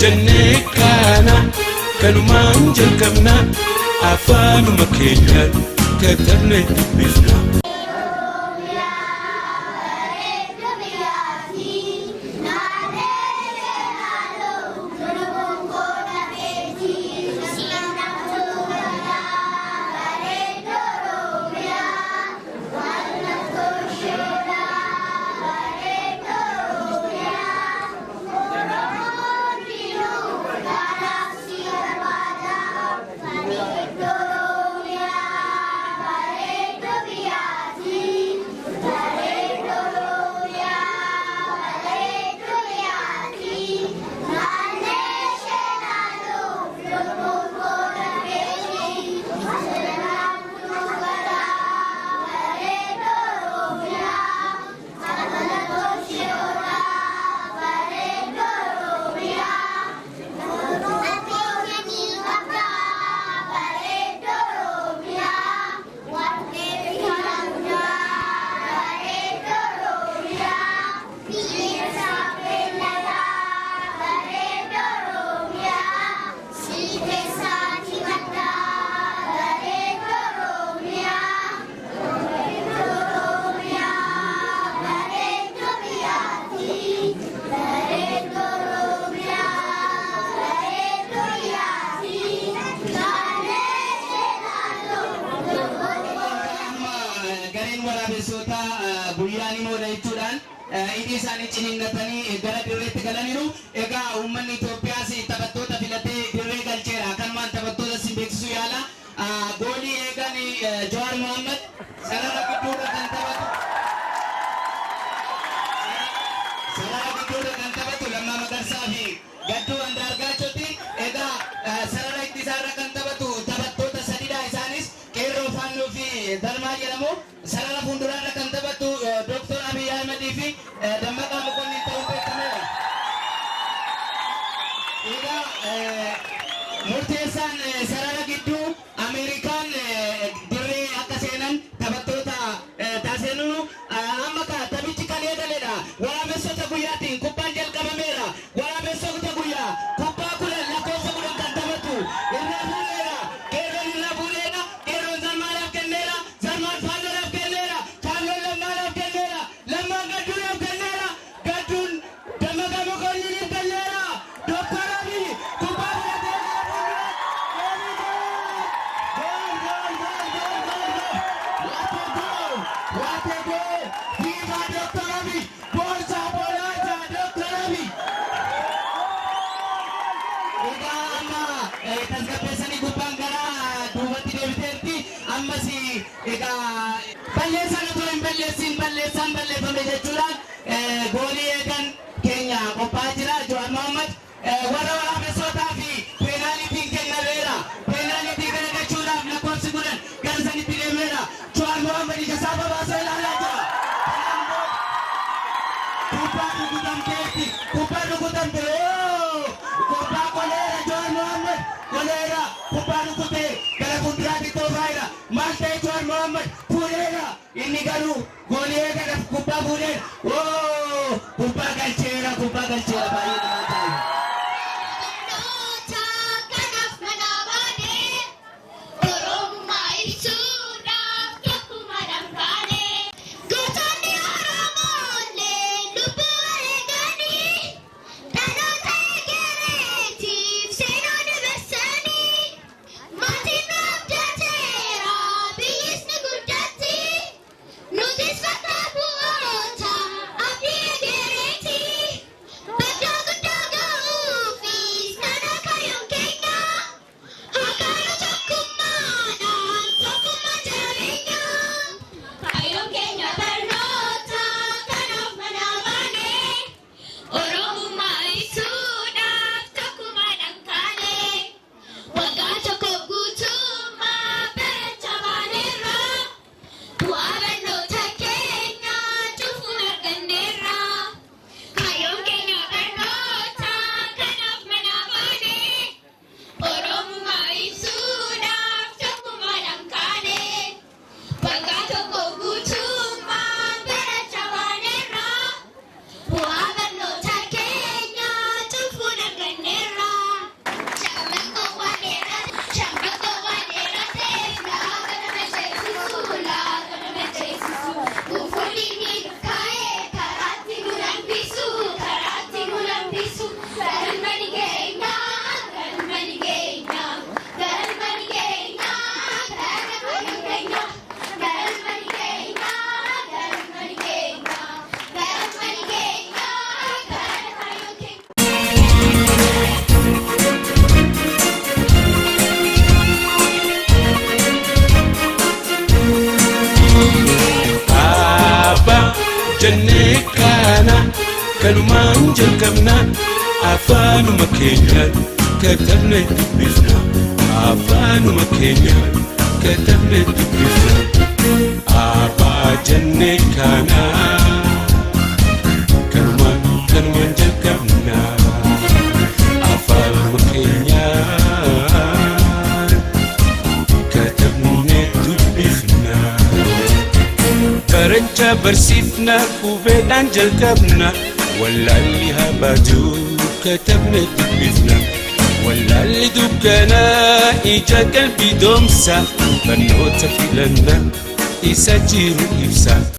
جنكانا كانوا jalqabna afaanuma keenyaan katabne dubbifna. Ini sani ciningatani gara dirreetti galaniiru egaa uummanni Itoophiyaas taphattoota filatee dirree galcheera akkanumaan taphattoota si beeksisuu yaala goolii eegan Jawaar Mohammad sarara gidduudha kan taphatu Lammaa Magarsaa fi Gadduu Andaargaachooti egaa sarara ittisaarra kan taphatu taphattoota sadidha isaanis Qeerroo Faannoo fi Dalmaa jedhamu sarara fuulduraarra kan taphatu Dr. Abiy Ahmed fi Dammaqaa Mokonnin ta'uu beekameera. Egaa murteessaan sarara gidduu Ameerikaan dirree akka seenan taphattoota taasisanu amma taphichi kan eegaledha. Waraabessota guyyaatiin kubbaan jalqabameera. Waraabessota guyyaa kubbaa kudhan lakkoofsa kudhan kan taphatu irraa fuudheera. Qeerroon irraa fuudheera. Qeerroon Zarmaadhaaf kenneera. Zarmaan Faannoodhaaf kenneera. Faannoon Lammaadhaaf kenneera. Lammaan Gadduudhaaf kenneera. Gadduun Dammaqaa Mokonniiniif kenneera. Dr. Abiy kubbaa filatee What a goal! Viva Dr. Abiy! Bolsa Bolata Dr. Abiy! Egaa amma tasgabbeessanii gubbaan gara duubatti deebiteerti ammas egaa balleessaan otoo hin balleessaan balleeffame jechuudhaan goolii eegan keenya qophaa'aa jira Jawaar Mohammad warra waraabessootaa fi peenaalitiin kennameera peenaalitii kana jechuudhaaf lakkoofsi kudhan gara sanitti deemeera Jawaar Mohammad ija isaa babaasee ilaalaa jira. Kubbaa rukutamte kubbaa qoleera Jawaar Mohammad qoleera kubbaa rukutee gara fuulduraatti toofaayira maal ta'e Jawaar Mohammad fuudheera inni garuu goolii eeganaaf kubbaa fuudheera kubbaa galcheera baay'ee namaa ta'e. kanumaan jalqabna afaanuma keenyaan katabne dubbifna afaanuma keenyaan katabne dubbifna abbaa jennee kanaa kanumaan jalqabna afaanuma keenyaan katabne dubbifna Barancha barsiifna qubeedhaan jalqabna wallaalli habaajuu katabne dubbifna wallaalli dukkanaa ija qalbii doomsa barnoota filanna isa jiru ibsa